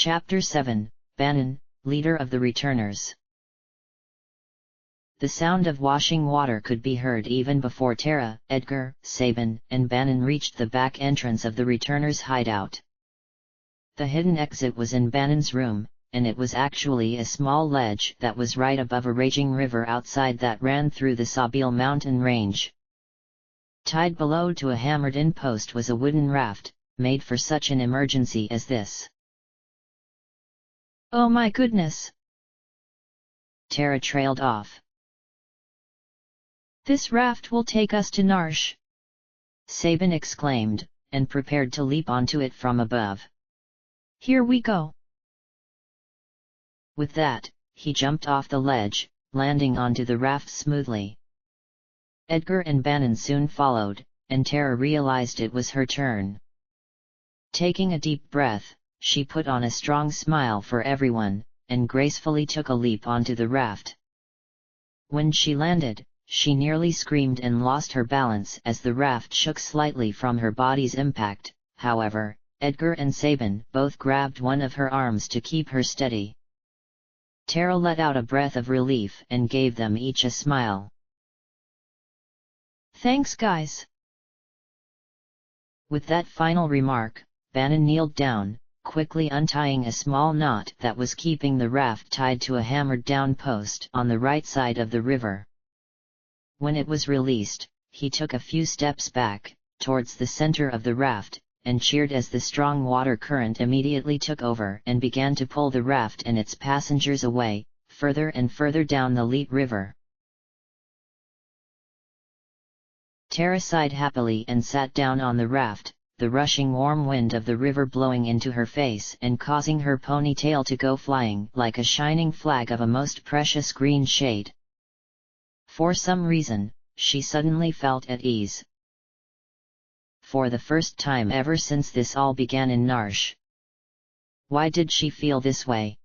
Chapter 7, Banon, Leader of the Returners. The sound of washing water could be heard even before Tara, Edgar, Sabin, and Banon reached the back entrance of the Returners' hideout. The hidden exit was in Banon's room, and it was actually a small ledge that was right above a raging river outside that ran through the Sabil mountain range. Tied below to a hammered-in post was a wooden raft, made for such an emergency as this. "Oh my goodness!" Tara trailed off. "This raft will take us to Narsh!" Sabin exclaimed, and prepared to leap onto it from above. "Here we go!" With that, he jumped off the ledge, landing onto the raft smoothly. Edgar and Banon soon followed, and Tara realized it was her turn. Taking a deep breath, she put on a strong smile for everyone, and gracefully took a leap onto the raft. When she landed, she nearly screamed and lost her balance as the raft shook slightly from her body's impact. However, Edgar and Sabin both grabbed one of her arms to keep her steady. Tara let out a breath of relief and gave them each a smile. "Thanks, guys." With that final remark, Banon kneeled down, quickly untying a small knot that was keeping the raft tied to a hammered-down post on the right side of the river. When it was released, he took a few steps back, towards the center of the raft, and cheered as the strong water current immediately took over and began to pull the raft and its passengers away, further and further down the Leet River. Tara sighed happily and sat down on the raft, the rushing warm wind of the river blowing into her face and causing her ponytail to go flying like a shining flag of a most precious green shade. For some reason, she suddenly felt at ease. For the first time ever since this all began in Narsh. Why did she feel this way?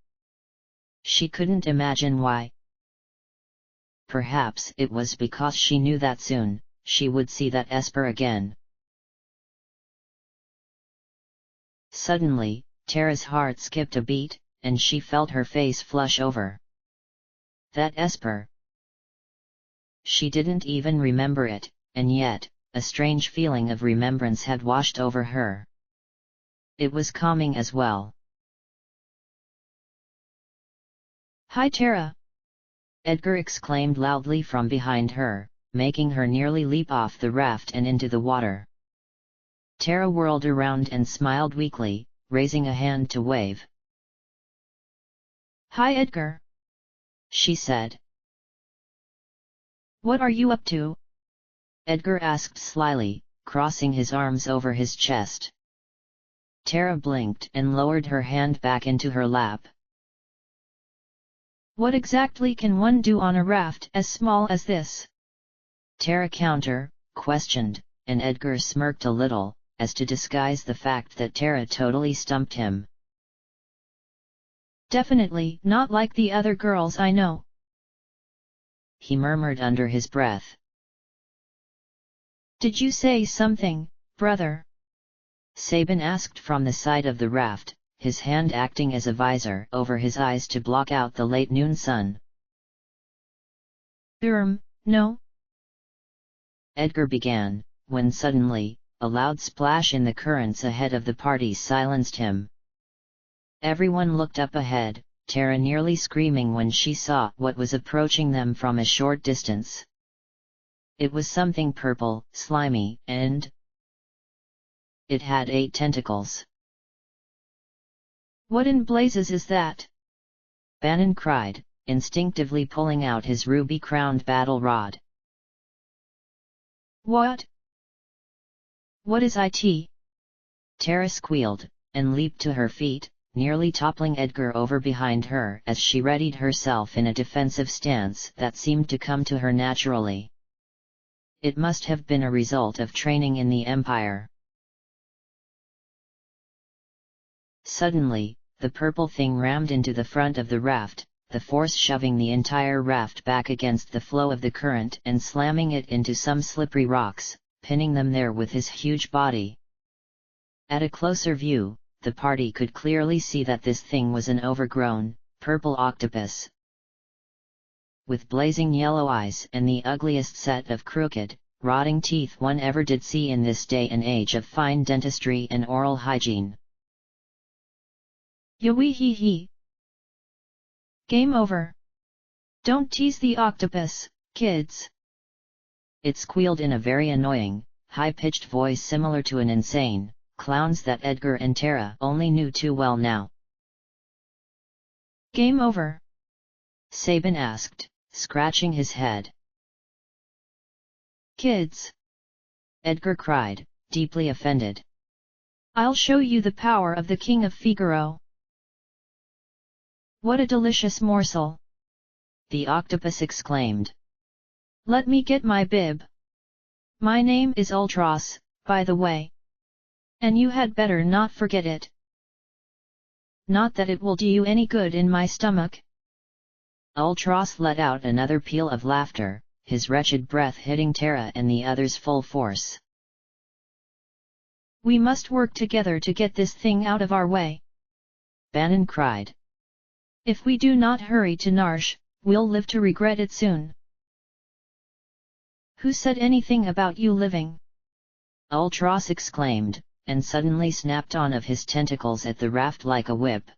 She couldn't imagine why. Perhaps it was because she knew that soon she would see that Esper again. Suddenly, Tara's heart skipped a beat, and she felt her face flush over. That Esper! She didn't even remember it, and yet, a strange feeling of remembrance had washed over her. It was calming as well. "Hi Tara!" Edgar exclaimed loudly from behind her, making her nearly leap off the raft and into the water. Tara whirled around and smiled weakly, raising a hand to wave. "Hi Edgar!" she said. "What are you up to?" Edgar asked slyly, crossing his arms over his chest. Tara blinked and lowered her hand back into her lap. "What exactly can one do on a raft as small as this?" Tara questioned, and Edgar smirked a little, as to disguise the fact that Tara totally stumped him. "Definitely not like the other girls I know," he murmured under his breath. "Did you say something, brother?" Sabin asked from the side of the raft, his hand acting as a visor over his eyes to block out the late noon sun. No," Edgar began, when suddenly, a loud splash in the currents ahead of the party silenced him. Everyone looked up ahead, Tara nearly screaming when she saw what was approaching them from a short distance. It was something purple, slimy, and it had 8 tentacles. "What in blazes is that?" Banon cried, instinctively pulling out his ruby-crowned battle rod. What is it?" Tara squealed, and leaped to her feet, nearly toppling Edgar over behind her as she readied herself in a defensive stance that seemed to come to her naturally. It must have been a result of training in the Empire. Suddenly, the purple thing rammed into the front of the raft, the force shoving the entire raft back against the flow of the current and slamming it into some slippery rocks, pinning them there with his huge body. At a closer view, the party could clearly see that this thing was an overgrown, purple octopus. With blazing yellow eyes and the ugliest set of crooked, rotting teeth one ever did see in this day and age of fine dentistry and oral hygiene. Yowee hee hee. Game over. Don't tease the octopus, kids. It squealed in a very annoying, high-pitched voice similar to an insane clown's that Edgar and Tara only knew too well now. Game over? Sabin asked, scratching his head. Kids! Edgar cried, deeply offended. I'll show you the power of the King of Figaro. What a delicious morsel! The octopus exclaimed. Let me get my bib. My name is Ultros, by the way. And you had better not forget it. Not that it will do you any good in my stomach. Ultros let out another peal of laughter, his wretched breath hitting Tara and the others full force. We must work together to get this thing out of our way. Bannon cried. If we do not hurry to Narsh, we'll live to regret it soon. Who said anything about you living? Ultros exclaimed, and suddenly snapped on of his tentacles at the raft like a whip.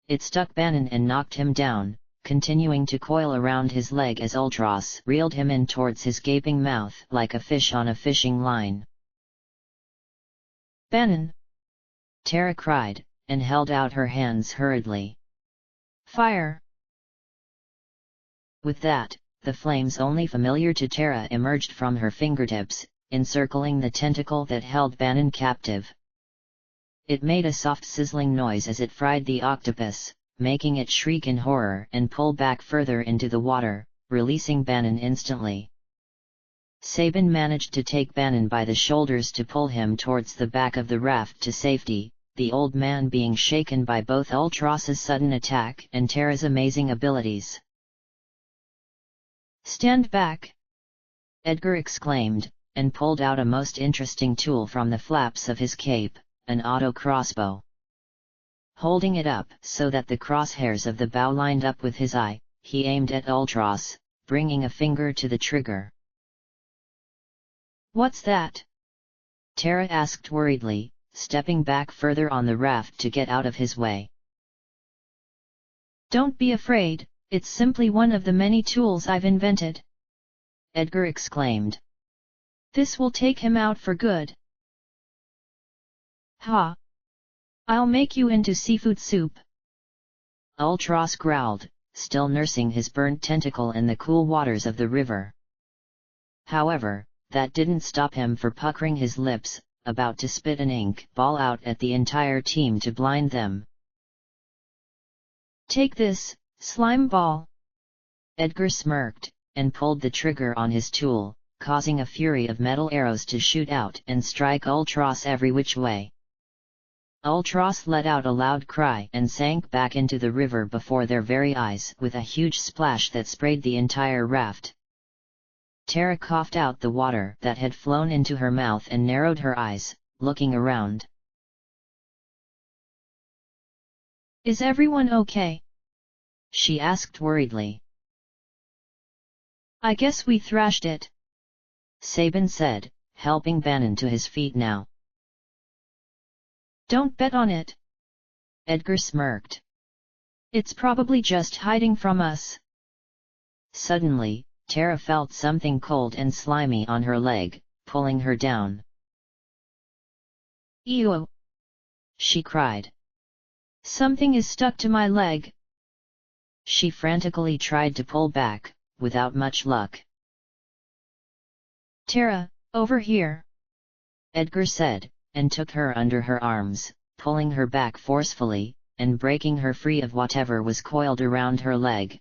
It stuck Bannon and knocked him down, continuing to coil around his leg as Ultros reeled him in towards his gaping mouth like a fish on a fishing line. Bannon! Tara cried, and held out her hands hurriedly. Fire! With that, the flames only familiar to Tara emerged from her fingertips, encircling the tentacle that held Bannon captive. It made a soft sizzling noise as it fried the octopus, making it shriek in horror and pull back further into the water, releasing Bannon instantly. Sabin managed to take Bannon by the shoulders to pull him towards the back of the raft to safety, the old man being shaken by both Ultros's sudden attack and Tara's amazing abilities. Stand back! Edgar exclaimed, and pulled out a most interesting tool from the flaps of his cape, an auto crossbow. Holding it up so that the crosshairs of the bow lined up with his eye, he aimed at Ultros, bringing a finger to the trigger. What's that? Tara asked worriedly, stepping back further on the raft to get out of his way. Don't be afraid, it's simply one of the many tools I've invented. Edgar exclaimed. This will take him out for good. Ha! I'll make you into seafood soup. Ultros growled, still nursing his burnt tentacle in the cool waters of the river. However, that didn't stop him from puckering his lips, about to spit an ink ball out at the entire team to blind them. Take this, slime ball! Edgar smirked, and pulled the trigger on his tool, causing a fury of metal arrows to shoot out and strike Ultros every which way. Ultros let out a loud cry and sank back into the river before their very eyes with a huge splash that sprayed the entire raft. Tara coughed out the water that had flown into her mouth and narrowed her eyes, looking around. Is everyone okay? She asked worriedly. I guess we thrashed it, Sabin said, helping Bannon to his feet now. Don't bet on it. Edgar smirked. It's probably just hiding from us. Suddenly, Tara felt something cold and slimy on her leg, pulling her down. Ew! She cried. Something is stuck to my leg. She frantically tried to pull back, without much luck. Tara, over here! Edgar said, and took her under her arms, pulling her back forcefully, and breaking her free of whatever was coiled around her leg.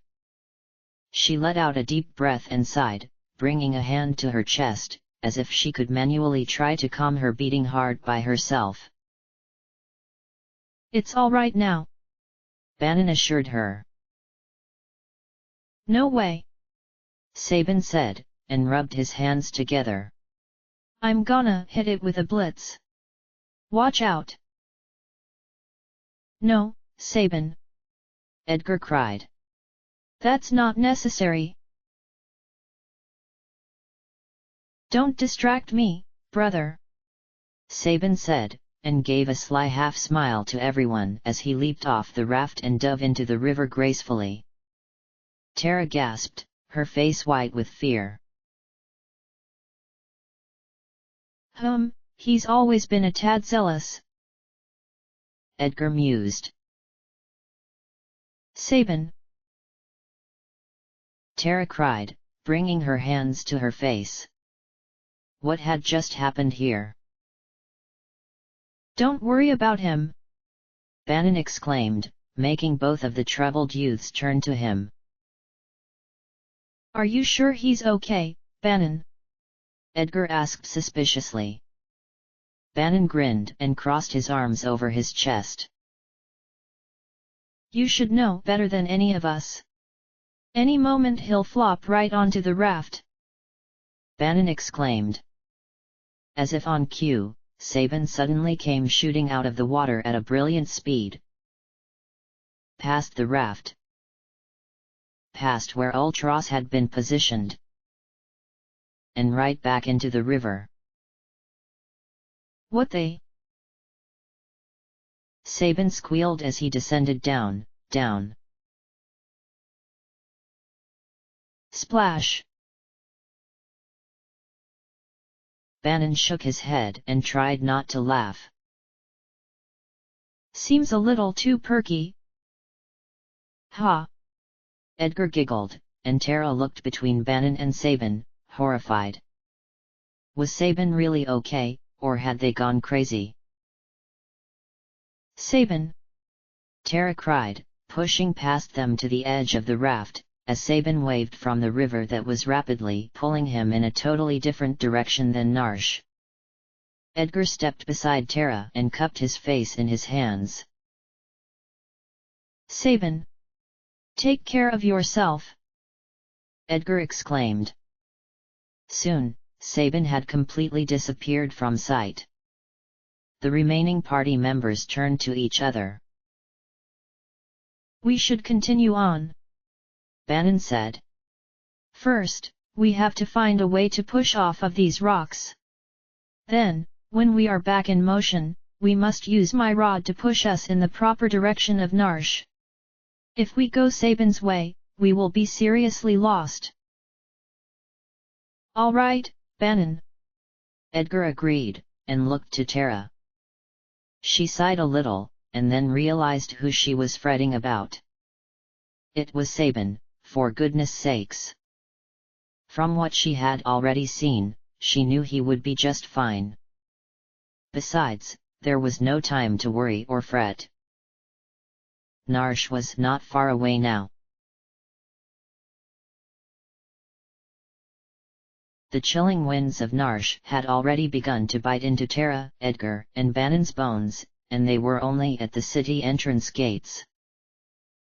She let out a deep breath and sighed, bringing a hand to her chest, as if she could manually try to calm her beating heart by herself. It's all right now, Bannon assured her. No way, Sabin said, and rubbed his hands together. I'm gonna hit it with a blitz. Watch out! No, Sabin! Edgar cried. That's not necessary. Don't distract me, brother! Sabin said, and gave a sly half-smile to everyone as he leaped off the raft and dove into the river gracefully. Tara gasped, her face white with fear. He's always been a tad zealous. Edgar mused. Sabin! Tara cried, bringing her hands to her face. What had just happened here? Don't worry about him! Banon exclaimed, making both of the troubled youths turn to him. Are you sure he's okay, Banon? Edgar asked suspiciously. Banon grinned and crossed his arms over his chest. You should know better than any of us. Any moment he'll flop right onto the raft. Banon exclaimed. As if on cue, Sabin suddenly came shooting out of the water at a brilliant speed. Past the raft. Past where Ultros had been positioned. And right back into the river. What the? Sabin squealed as he descended down, down. Splash! Banon shook his head and tried not to laugh. Seems a little too perky. Ha! Edgar giggled, and Tara looked between Banon and Sabin, horrified. Was Sabin really okay, or had they gone crazy? Sabin! Tara cried, pushing past them to the edge of the raft, as Sabin waved from the river that was rapidly pulling him in a totally different direction than Narshe. Edgar stepped beside Tara and cupped his face in his hands. Sabin! Take care of yourself! Edgar exclaimed. Soon, Sabin had completely disappeared from sight. The remaining party members turned to each other. We should continue on, Banon said. First, we have to find a way to push off of these rocks. Then, when we are back in motion, we must use my rod to push us in the proper direction of Narshe. If we go Sabin's way, we will be seriously lost. All right, Banon. Edgar agreed, and looked to Tara. She sighed a little, and then realized who she was fretting about. It was Sabin, for goodness sakes. From what she had already seen, she knew he would be just fine. Besides, there was no time to worry or fret. Narshe was not far away now. The chilling winds of Narshe had already begun to bite into Tara, Edgar, and Banon's bones, and they were only at the city entrance gates.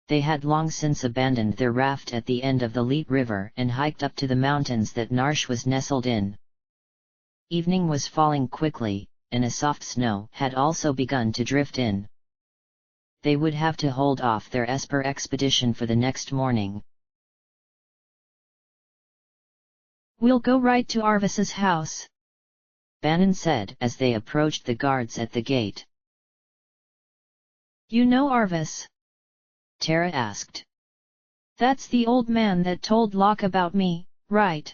They had long since abandoned their raft at the end of the Leet River and hiked up to the mountains that Narshe was nestled in. Evening was falling quickly, and a soft snow had also begun to drift in. They would have to hold off their Esper expedition for the next morning. We'll go right to Arvis's house, Banon said as they approached the guards at the gate. You know Arvis? Tara asked. That's the old man that told Locke about me, right?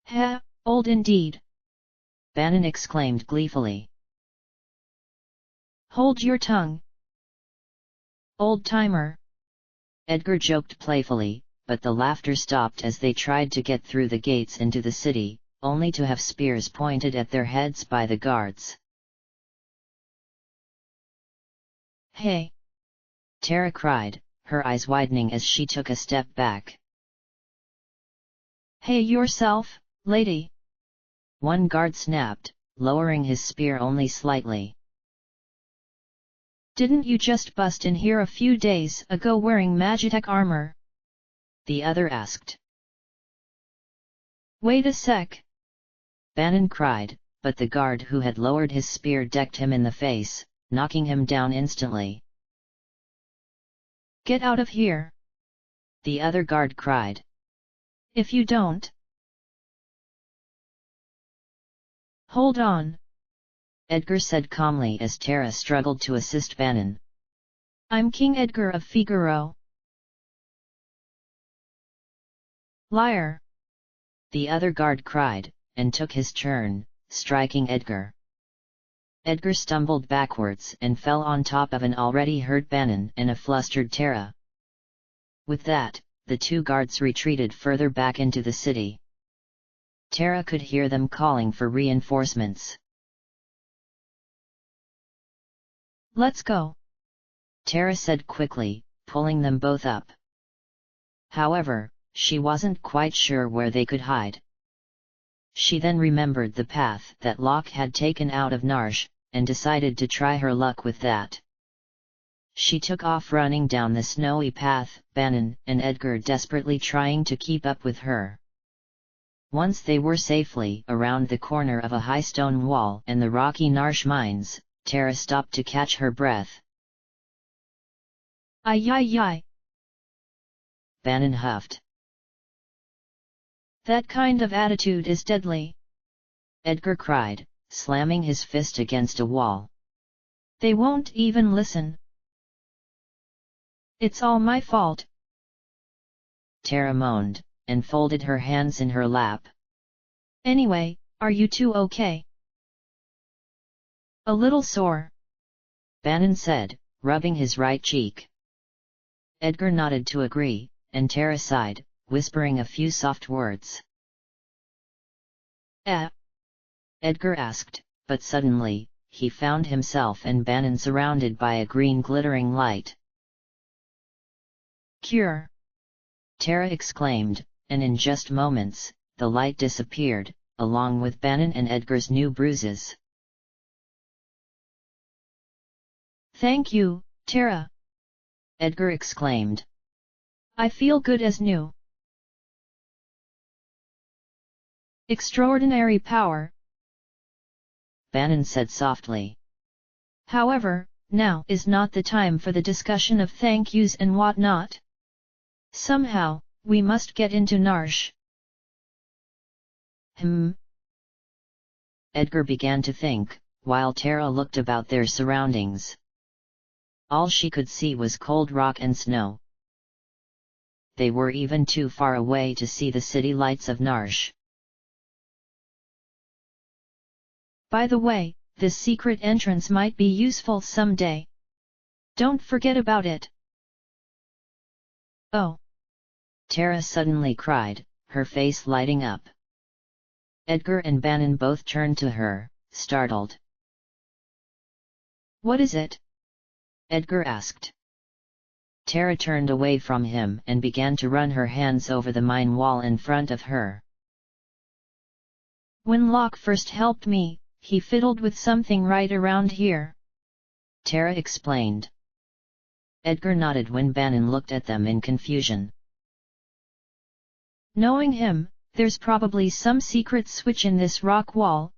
Heh, old indeed! Banon exclaimed gleefully. Hold your tongue! Old-timer! Edgar joked playfully, but the laughter stopped as they tried to get through the gates into the city, only to have spears pointed at their heads by the guards. Hey! Tara cried, her eyes widening as she took a step back. Hey yourself, lady! One guard snapped, lowering his spear only slightly. Didn't you just bust in here a few days ago wearing Magitech armor? The other asked. Wait a sec! Banon cried, but the guard who had lowered his spear decked him in the face, knocking him down instantly. "Get out of here!" the other guard cried. "If you don't..." "Hold on," Edgar said calmly as Tara struggled to assist Bannon. "I'm King Edgar of Figaro." "Liar!" the other guard cried, and took his turn, striking Edgar. Edgar stumbled backwards and fell on top of an already hurt Bannon and a flustered Tara. With that, the two guards retreated further back into the city. Tara could hear them calling for reinforcements. "Let's go," Tara said quickly, pulling them both up. However, she wasn't quite sure where they could hide. She then remembered the path that Locke had taken out of Narshe, and decided to try her luck with that. She took off running down the snowy path, Bannon and Edgar desperately trying to keep up with her. Once they were safely around the corner of a high stone wall and the rocky Narshe mines, Tara stopped to catch her breath. "Ay ay ay," Bannon huffed. "That kind of attitude is deadly," Edgar cried, slamming his fist against a wall. "They won't even listen. It's all my fault," Tara moaned, and folded her hands in her lap. "Anyway, are you two okay?" "A little sore," Bannon said, rubbing his right cheek. Edgar nodded to agree, and Tara sighed, whispering a few soft words. Edgar asked, but suddenly, he found himself and Bannon surrounded by a green glittering light. "Cure!" Tara exclaimed, and in just moments, the light disappeared, along with Bannon and Edgar's new bruises. "Thank you, Tara!" Edgar exclaimed. "I feel good as new." "Extraordinary power," Bannon said softly. "However, now is not the time for the discussion of thank yous and whatnot. Somehow, we must get into Narshe." Edgar began to think, while Tara looked about their surroundings. All she could see was cold rock and snow. They were even too far away to see the city lights of Narshe. "By the way, this secret entrance might be useful someday. Don't forget about it." "Oh!" Tara suddenly cried, her face lighting up. Edgar and Bannon both turned to her, startled. "What is it?" Edgar asked. Tara turned away from him and began to run her hands over the mine wall in front of her. "When Locke first helped me, he fiddled with something right around here," Tara explained. Edgar nodded when Bannon looked at them in confusion. "Knowing him, there's probably some secret switch in this rock wall."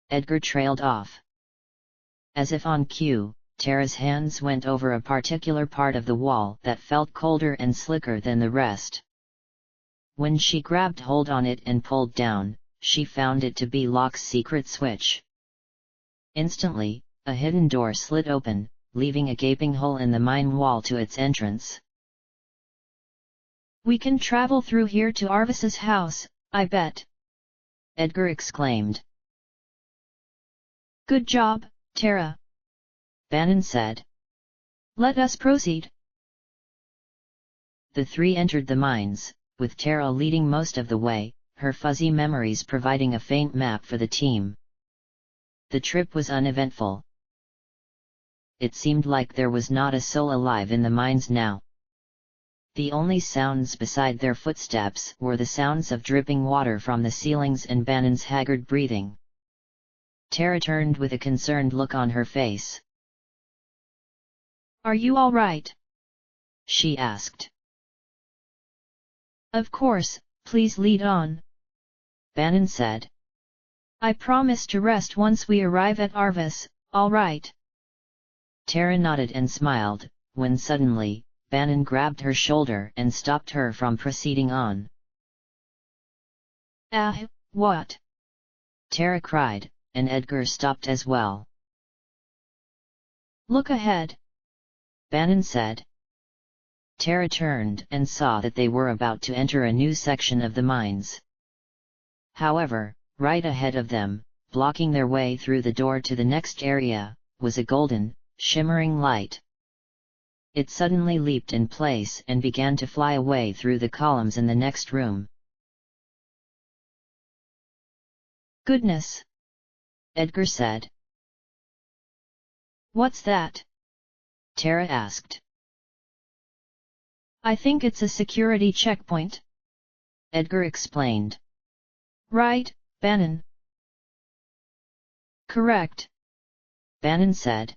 Edgar trailed off. As if on cue, Tara's hands went over a particular part of the wall that felt colder and slicker than the rest. When she grabbed hold on it and pulled down, she found it to be Locke's secret switch. Instantly, a hidden door slid open, leaving a gaping hole in the mine wall to its entrance. "We can travel through here to Arvis's house, I bet," Edgar exclaimed. "Good job, Tara," Bannon said. "Let us proceed." The three entered the mines, with Tara leading most of the way, her fuzzy memories providing a faint map for the team. The trip was uneventful. It seemed like there was not a soul alive in the mines now. The only sounds beside their footsteps were the sounds of dripping water from the ceilings and Bannon's haggard breathing. Tara turned with a concerned look on her face. "Are you all right?" she asked. "Of course, please lead on," Bannon said. "I promise to rest once we arrive at Arvis, all right. Tara nodded and smiled, when suddenly, Bannon grabbed her shoulder and stopped her from proceeding on. Ah, what? Tara cried, and Edgar stopped as well. Look ahead, Bannon said. Tara turned and saw that they were about to enter a new section of the mines. However, right ahead of them, blocking their way through the door to the next area, was a golden, shimmering light. It suddenly leaped in place and began to fly away through the columns in the next room. Goodness! Edgar said. What's that? Tara asked. I think it's a security checkpoint, Edgar explained. Right, Bannon? Correct, Bannon said.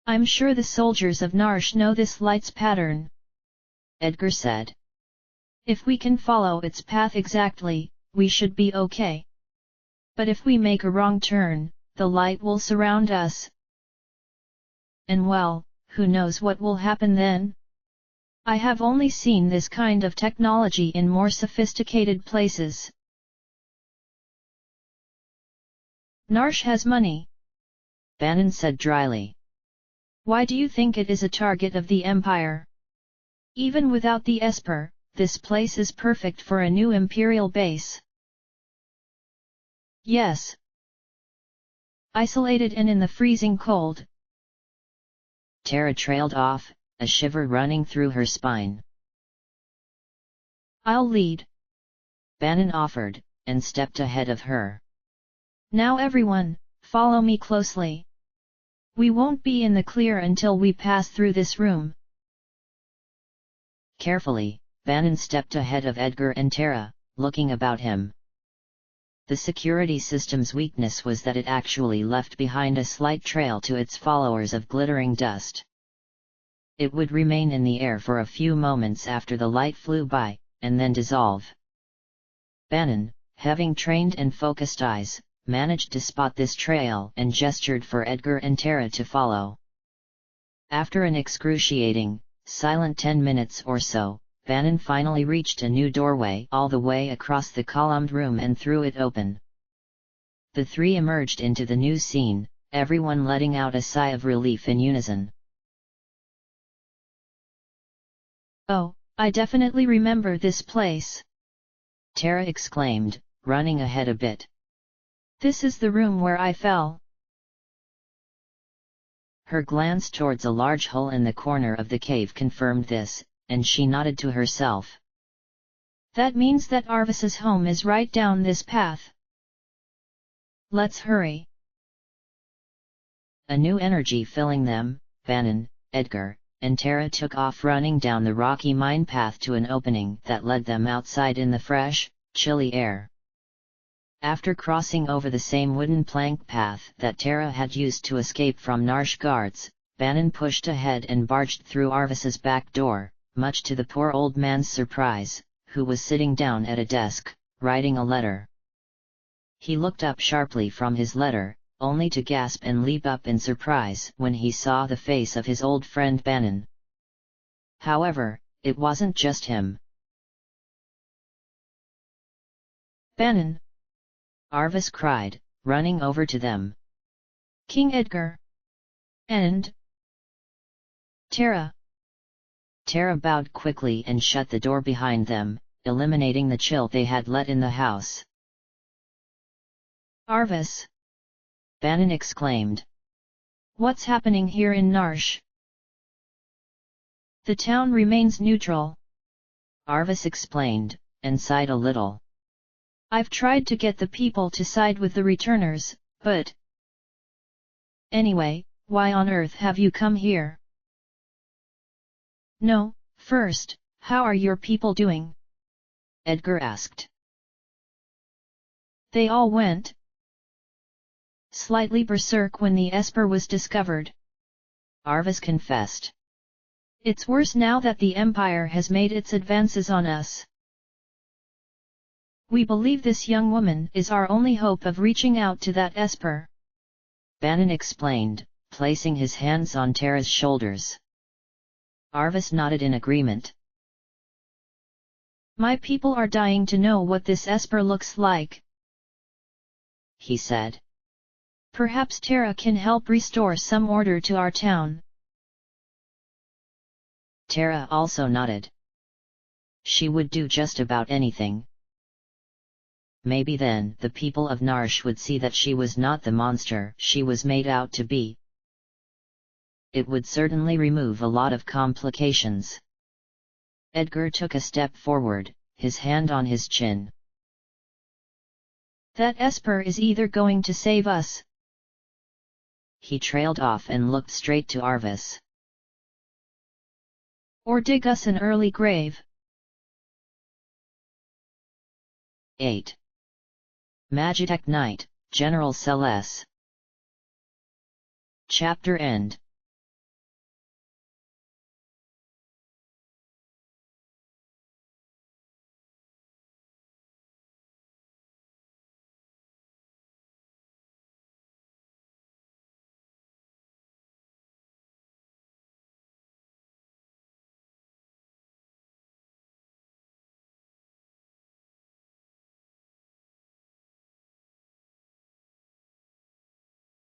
I'm sure the soldiers of Narshe know this light's pattern, Edgar said. If we can follow its path exactly, we should be okay. But if we make a wrong turn, the light will surround us. And well, who knows what will happen then? I have only seen this kind of technology in more sophisticated places. Narshe has money, Bannon said dryly. Why do you think it is a target of the Empire? Even without the Esper, this place is perfect for a new Imperial base. Yes. Isolated and in the freezing cold. Tara trailed off, a shiver running through her spine. I'll lead, Bannon offered, and stepped ahead of her. Now everyone, follow me closely. We won't be in the clear until we pass through this room. Carefully, Bannon stepped ahead of Edgar and Tara, looking about him. The security system's weakness was that it actually left behind a slight trail to its followers of glittering dust. It would remain in the air for a few moments after the light flew by, and then dissolve. Bannon, having trained and focused eyes, managed to spot this trail and gestured for Edgar and Tara to follow. After an excruciating, silent 10 minutes or so, Bannon finally reached a new doorway all the way across the columned room and threw it open. The three emerged into the new scene, everyone letting out a sigh of relief in unison. Oh, I definitely remember this place, Tara exclaimed, running ahead a bit. This is the room where I fell. Her glance towards a large hole in the corner of the cave confirmed this, and she nodded to herself. That means that Arvis's home is right down this path. Let's hurry. A new energy filling them, Bannon, Edgar, and Tara took off running down the rocky mine path to an opening that led them outside in the fresh, chilly air. After crossing over the same wooden plank path that Tara had used to escape from Narshe guards, Bannon pushed ahead and barged through Arvis's back door, much to the poor old man's surprise, who was sitting down at a desk, writing a letter. He looked up sharply from his letter, only to gasp and leap up in surprise when he saw the face of his old friend Bannon. However, it wasn't just him. Bannon! Arvis cried, running over to them. King Edgar! And Tara! Tara bowed quickly and shut the door behind them, eliminating the chill they had let in the house. Arvis! Bannon exclaimed. What's happening here in Narshe? The town remains neutral, Arvis explained, and sighed a little. I've tried to get the people to side with the returners, but... Anyway, why on earth have you come here? No, first, how are your people doing? Edgar asked. They all went slightly berserk when the Esper was discovered, Arvis confessed. It's worse now that the Empire has made its advances on us. We believe this young woman is our only hope of reaching out to that Esper. Banin explained, placing his hands on Tara's shoulders. Arvis nodded in agreement. My people are dying to know what this Esper looks like, he said. Perhaps Tara can help restore some order to our town. Tara also nodded. She would do just about anything. Maybe then the people of Narshe would see that she was not the monster she was made out to be. It would certainly remove a lot of complications. Edgar took a step forward, his hand on his chin. That Esper is either going to save us. He trailed off and looked straight to Arvis. Or dig us an early grave. 8. Magitech Night, General Celes. Chapter End.